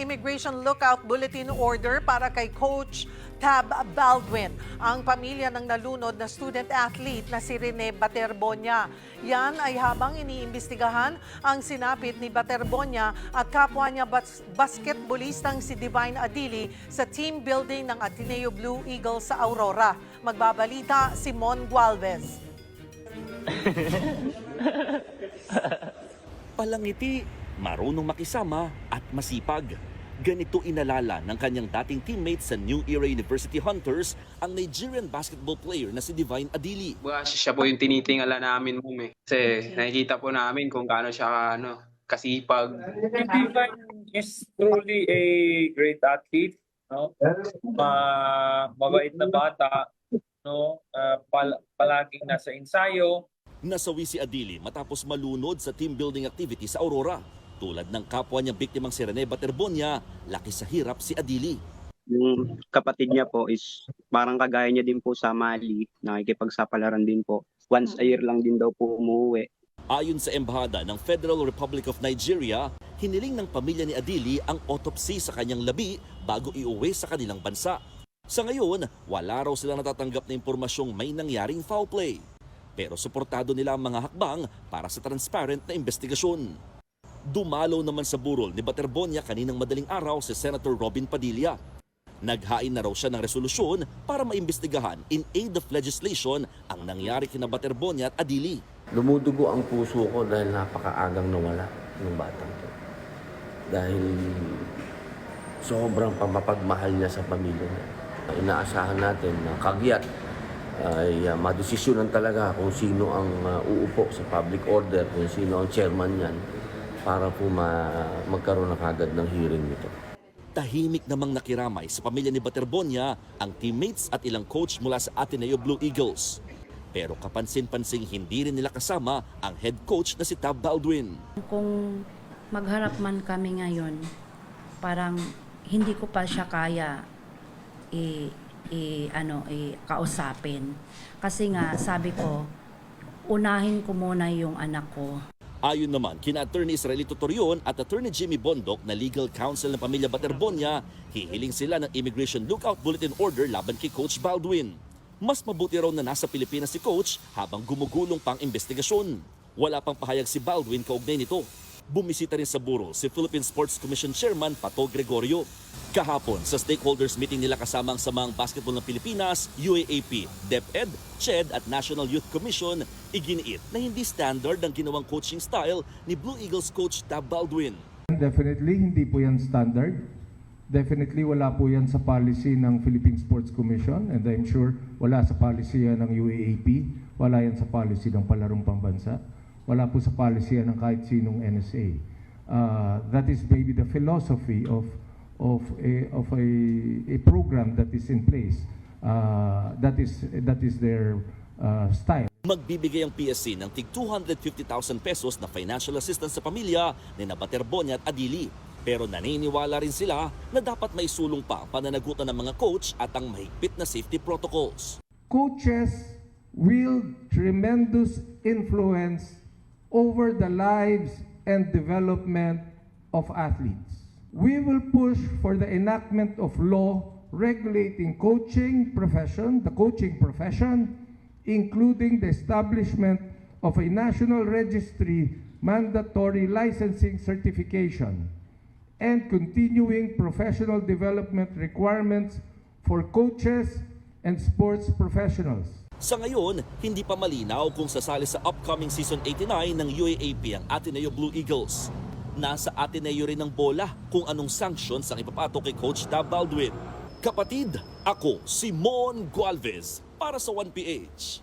Immigration Lookout Bulletin Order para kay Coach Tab Baldwin, ang pamilya ng nalunod na student-athlete na si Rene Baterbonia. Yan ay habang iniimbestigahan ang sinapit ni Baterbonia at kapwa niya basketballistang si Divine Adili sa team building ng Ateneo Blue Eagles sa Aurora. Magbabalita si Mon Gualvez. Palangiti, marunong makisama at masipag. Ganito inalala ng kanyang dating teammate sa New Era University Hunters ang Nigerian basketball player na si Divine Adili. Siya po yung tinitingala namin, ma'am. Kasi nakikita po namin kung gaano siya kasipag. Divine is truly a great athlete, no? Mabait na bata, no? Palaging nasa ensayo. Nasawi si Adili matapos malunod sa team building activity sa Aurora. Tulad ng kapwa niyang biktimang si Rene Baterbonia, laki sa hirap si Adili. Yung kapatid niya po is parang kagaya niya din po sa Mali, nakikipagsapalaran din po. Once a year lang din daw po umuwi. Ayon sa embahada ng Federal Republic of Nigeria, hiniling ng pamilya ni Adili ang autopsy sa kanyang labi bago iuwi sa kanilang bansa. Sa ngayon, wala raw silang natatanggap na impormasyong may nangyaring foul play. Pero suportado nila ang mga hakbang para sa transparent na investigasyon. Dumalaw naman sa burol ni Baterbonia kaninang madaling araw si Senator Robin Padilla. Naghain na raw siya ng resolusyon para maimbestigahan in aid of legislation ang nangyari kina Baterbonia at Adili. Lumudugo ang puso ko dahil napakaagang nawala ng batang to. Dahil sobrang pamapagmahal niya sa pamilya niya. Inaasahan natin na kagyat ay madesisyonan talaga kung sino ang uupo sa public order, kung sino ang chairman niyan para po magkaroon na kagad ng hearing nito. Tahimik namang nakiramay sa pamilya ni Baterbonia ang teammates at ilang coach mula sa Ateneo Blue Eagles. Pero kapansin-pansing hindi rin nila kasama ang head coach na si Tab Baldwin. Kung magharap man kami ngayon, parang hindi ko pa siya kaya kausapin. Kasi nga sabi ko, unahin ko muna yung anak ko. Ayon naman kina Attorney Israelito Torion at Attorney Jimmy Bondok na legal counsel ng pamilya Baterbonia, hihiling sila ng Immigration Lookout Bulletin Order laban kay Coach Baldwin. Mas mabuti raw na nasa Pilipinas si Coach habang gumugulong pang investigasyon. Wala pang pahayag si Baldwin kaugnay nito. Bumisita rin sa burol si Philippine Sports Commission Chairman Pato Gregorio. Kahapon sa stakeholders meeting nila kasama ang Samang Basketball ng Pilipinas, UAAP, DepEd, CHED at National Youth Commission, iginiit na hindi standard ang ginawang coaching style ni Blue Eagles coach Tab Baldwin. Definitely hindi po yan standard. Definitely wala po yan sa policy ng Philippine Sports Commission and I'm sure wala sa policy yan ng UAAP, wala yan sa policy ng Palarong Pambansa, wala po sa policy yan ng kahit sinong NSA. That is maybe the philosophy of a program that is in place. That is their style. Magbibigay ang PSC ng tig 250,000 pesos na financial assistance sa pamilya ni Baterbonia at Adili. Pero naniniwala rin sila na dapat may sulong pa ang pananagutan ng mga coach at ang mahigpit na safety protocols. Coaches wield tremendous influence over the lives and development of athletes. We will push for the enactment of law regulating the coaching profession, including the establishment of a national registry mandatory licensing certification, and continuing professional development requirements for coaches and sports professionals. Sa ngayon, hindi pa malinaw kung sasali sa upcoming Season 89 ng UAAP ang Ateneo Blue Eagles. Nasa Ateneo rin ang bola kung anong sanctions ang ipapato kay Coach Tab Baldwin. Kapatid, ako si Mon Gualvez para sa 1PH.